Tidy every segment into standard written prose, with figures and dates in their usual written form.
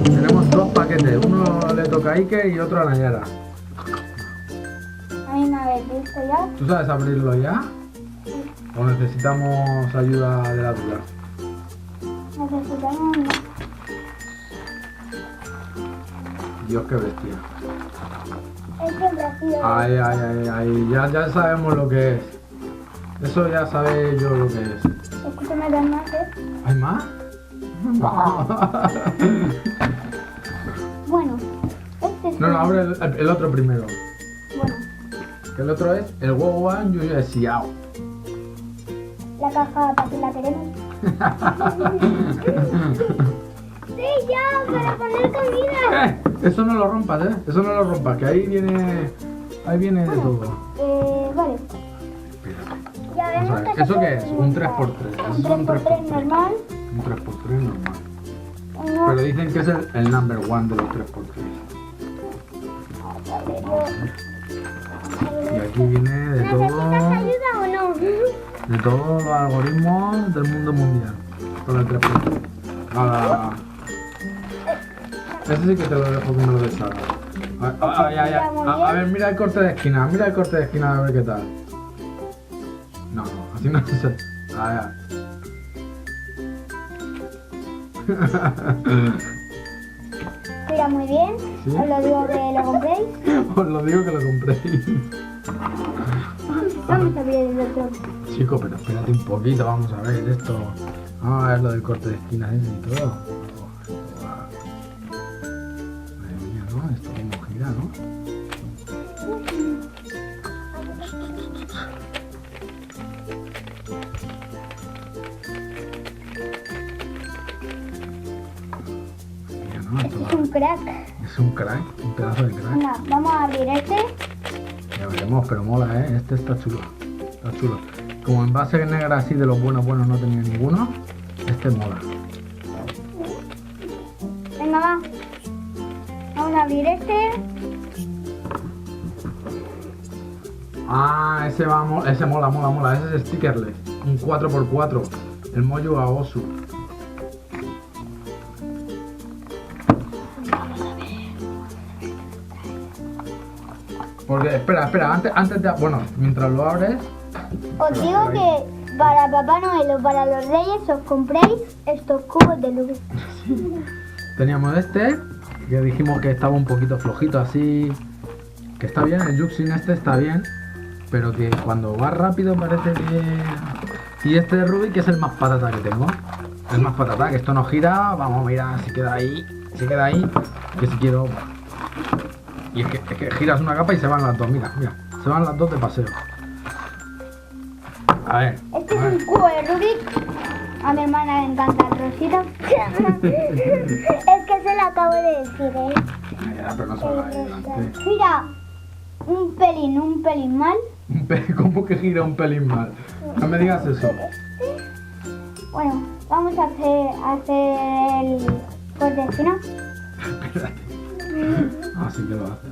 Tenemos dos paquetes, uno le toca a Ike y otro a Nayara. A mí me habéis visto ya. ¿Tú sabes abrirlo ya? ¿O necesitamos ayuda de la duda? Necesitamos más. Dios, qué bestia. Es siempre ha sido. Ay, ay, ay, ay, ya sabemos lo que es. Eso ya sabe yo lo que es. Escúchame las más, ¿Hay más? Bueno, este es. No, abre el otro primero. Bueno, Que el otro es el Wowan Yuyu Xiao. la caja para que la queremos. Sí, ya, para poner comida. Eso no lo rompas, eso no lo rompas, que ahí viene de todo. Vale. Espérate. Ya Vamos a vemos ver, que ¿eso se qué puede es? Un utilizar. 3x3. Un Eso es un 3x3 normal. Un 3x3 normal. Uno. Pero dicen que es el number one de los 3x3. Y aquí viene de ¿Necesitas todo, ayuda o no? de todos los algoritmos del mundo mundial. Con el 3x3. Ahora, ese sí que te lo dejo que me lo deshaga. A ver, mira el corte de esquina, a ver qué tal. No, así no se. A Mira, muy bien. ¿Sí? Os lo digo que lo compréis. Os lo digo que lo compréis. Vamos a abrir el otro. Chico, pero espérate un poquito, vamos a ver esto. Vamos a ver lo del corte de esquinas ese y todo. Madre mía, ¿no? Esto como gira, ¿no? Mira, ¿no? Esto Es un crack. es un crack, un pedazo de crack. Venga, vamos a abrir este. Ya veremos, pero mola, ¿eh? Este está chulo. Está chulo. Como en base negra así de los buenos no tenía ninguno, este mola. Venga, va. Vamos a abrir este. Ah, ese mola. Ese es stickerless. Un 4x4. El Moyu Aosu. Porque, espera, antes de... Bueno, mientras lo abres... Os digo que para Papá Noel o para los Reyes os compréis estos cubos de luz. Teníamos este, que dijimos que estaba un poquito flojito así, que está bien, el Yuxin este está bien, pero que cuando va rápido parece que... Y este de Rubik, que es el más patata que tengo, el más patata, que esto no gira, vamos, mira, se queda ahí, que si quiero... Y es que giras una capa y se van las dos, mira, se van las dos de paseo. A ver. Este es un cubo de Rubik. A mi hermana le encanta el rosita. Es que se lo acabo de decir, ¿eh? Ya, pero no se va adelante. Gira un pelín mal. ¿Cómo que gira un pelín mal? No me digas eso. Bueno, vamos a hacer el corte de esquina. Espérate. Así que lo hace.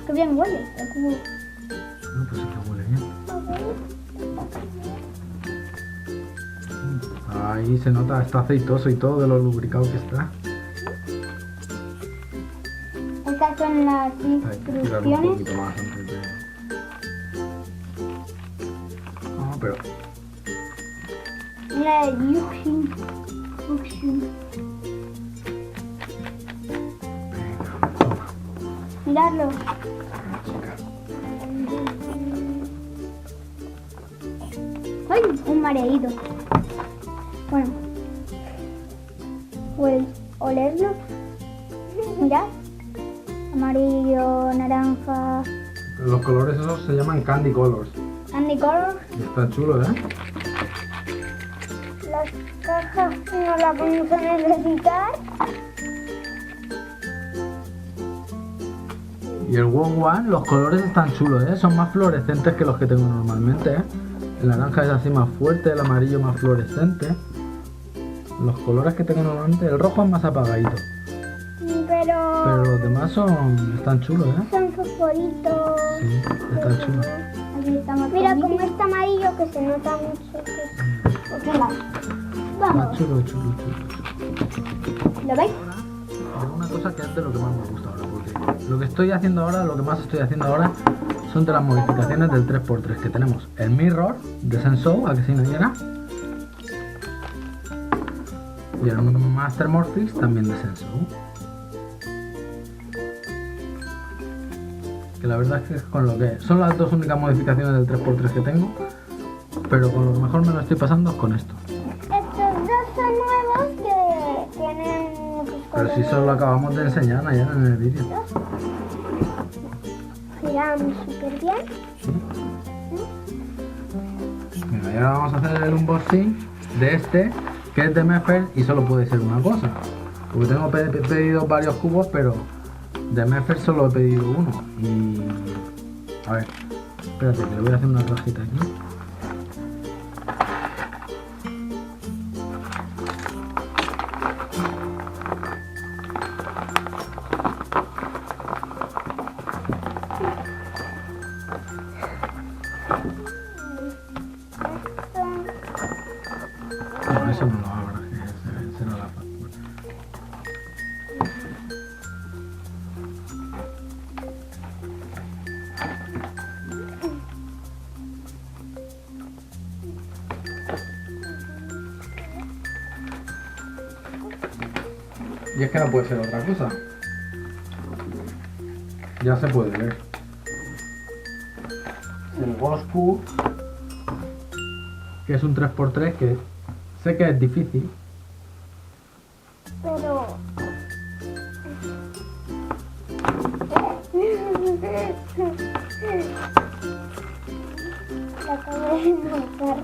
Qué bien huele el cubo. No, pues sí que huele bien. Ahí se nota, está aceitoso y todo de lo lubricado que está. Estas son las Hay que girarlo un instrucciones. poquito más antes de... No, pero... Mira el Yuxin. Venga, toma. Miradlo. Chica. ¡Ay! Un mareído. Bueno. Pues olerlo. Mirad. Amarillo, naranja, Los colores esos se llaman candy colors. candy color. Y está chulo, ¿eh? Las cajas no las vamos a necesitar. Y el One One, los colores están chulos, ¿eh? Son más fluorescentes que los que tengo normalmente, ¿eh? El naranja es así más fuerte, el amarillo más fluorescente. los colores que tengo normalmente, el rojo es más apagadito. Pero los demás están chulos, ¿eh? Son fosforitos. Sí, están chulos. Mira, como este amarillo que se nota mucho. Vamos. Chulo. ¿Lo veis? Pero una cosa que es de lo que más me gusta ahora, porque lo que estoy haciendo ahora, lo que más estoy haciendo ahora, son de las modificaciones del 3x3 que tenemos. El Mirror de Sensou, a que si no llega. Y el Master Morphix también de Sensou. Que la verdad es que es con lo que son las dos únicas modificaciones del 3x3 que tengo, pero con lo que mejor me lo estoy pasando es con esto. Estos dos son nuevos que tienen muchos colores. Pero si eso lo acabamos de enseñar ayer en el vídeo. Giran súper bien. Mira, y ahora vamos a hacer el unboxing de este, que es de Meffer y solo puede ser una cosa. Porque tengo pedido varios cubos, pero de Meffer solo he pedido uno. Y... a ver, espérate, que le voy a hacer una rajita aquí. No, eso no lo abro, ese no la factura. Y es que no puede ser otra cosa. Ya se puede ver. El Ghost Cube, que es un 3x3 que sé que es difícil. Pero... la acabo de montar.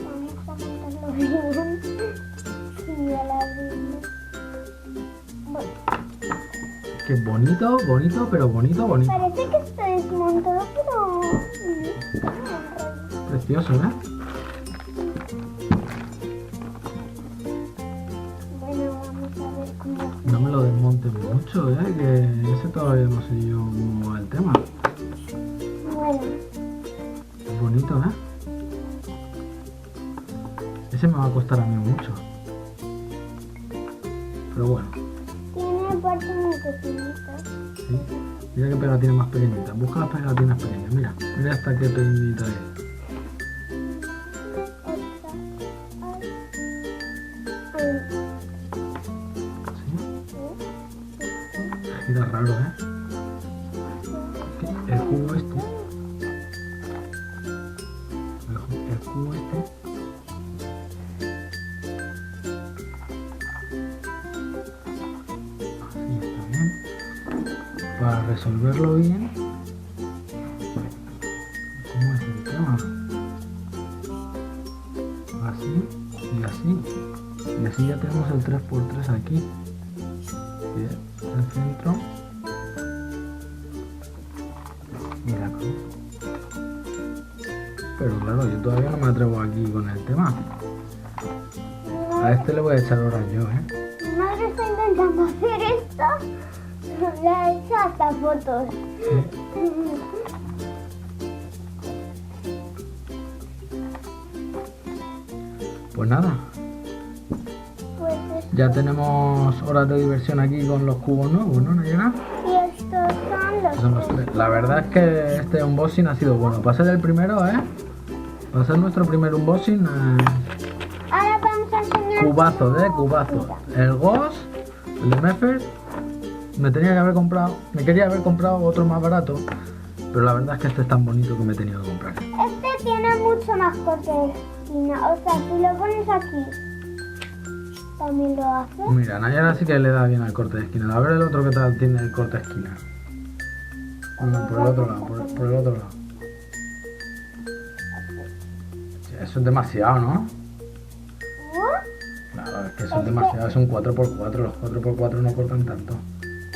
Vamos a montarlo bien. Sí, ya la abrimos. Bueno, Que bonito, pero bonito. parece que está desmontado, pero... Precioso, ¿eh? Bueno, vamos a ver cómo... No me lo desmontes mucho, que ese todavía no sé yo cómo va el tema. Bueno, Es bonito, ¿eh? Ese me va a costar a mí mucho. Pero bueno, tiene partes muy pequeñitas. sí. Mira qué pegatina más pequeñita. Busca las pegatinas pequeñas. Mira hasta qué pequeñita es. ¿Sí? Gira raro, ¿eh? El cubo este. El cubo este. Así está bien. Para resolverlo bien. ¿Cómo es el tema? Así y así. Y así ya tenemos el 3x3 aquí. Que es el centro. Y la cruz. Pero claro, yo todavía no me atrevo aquí con el tema. A este le voy a echar horas yo, ¿eh? Mi madre está intentando hacer esto. Le ha hecho hasta fotos. Pues nada, Pues ya tenemos horas de diversión aquí con los cubos nuevos, ¿no, Nayara? y estos son los Son los tres. La verdad es que este unboxing ha sido bueno. Para ser el primero, para ser nuestro primer unboxing, Ahora vamos a enseñar. cubazo. El Ghost, el de Meffer, me quería haber comprado otro más barato, pero la verdad es que este es tan bonito que me he tenido que comprar. Este tiene mucho más corte de esquina. O sea, si lo pones aquí, también lo hace. Mira, Nayara sí que le da bien al corte de esquina. A ver el otro que tal tiene el corte de esquina. Bueno, por el otro lado, por el otro lado. Sí, eso es demasiado, ¿no? ¿No? Claro, es Que son demasiados, es un 4x4, los 4x4 no cortan tanto.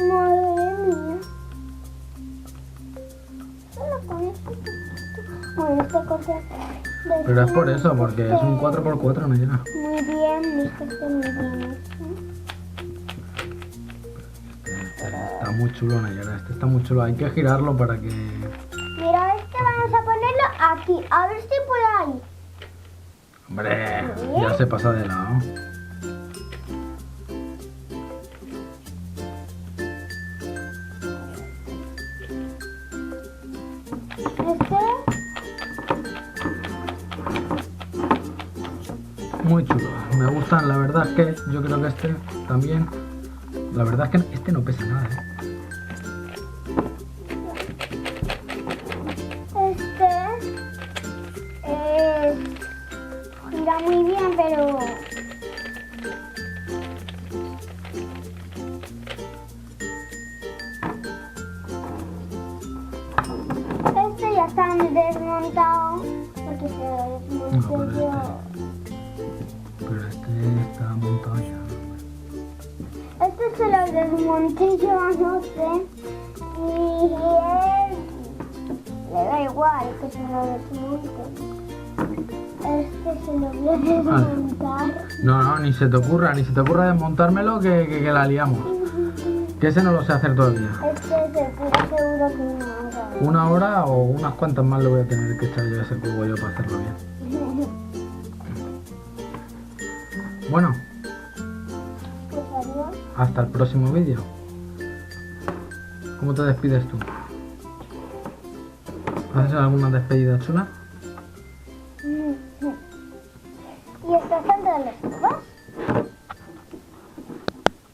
Madre mía. Solo con esto. Bueno, este corte. Pero es por eso, porque es un 4x4, no llena. Muy bien, esto está muy bien. Está muy chulo, Nayara, este está muy chulo. Hay que girarlo para que... Mira, este vamos a ponerlo aquí. A ver si por ahí. Hombre, ya se pasa de lado. Muy chulo, me gustan, la verdad es que yo creo que este también. La verdad es que este no pesa nada, Gira muy bien, pero... Este ya está desmontado, porque se lo desmonté yo. Pero este está montado ya. Este se lo desmonté yo anoche y él le da igual que se lo desmonte. Este se lo voy a desmontar. No, ni se te ocurra desmontármelo que la liamos. Que ese no lo sé hacer todavía. Este seguro que no. Una hora o unas cuantas más le voy a tener que echar yo a ese cubo yo para hacerlo bien. Bueno, Pues adiós. hasta el próximo vídeo. ¿Cómo te despides tú? ¿Haces alguna despedida chula?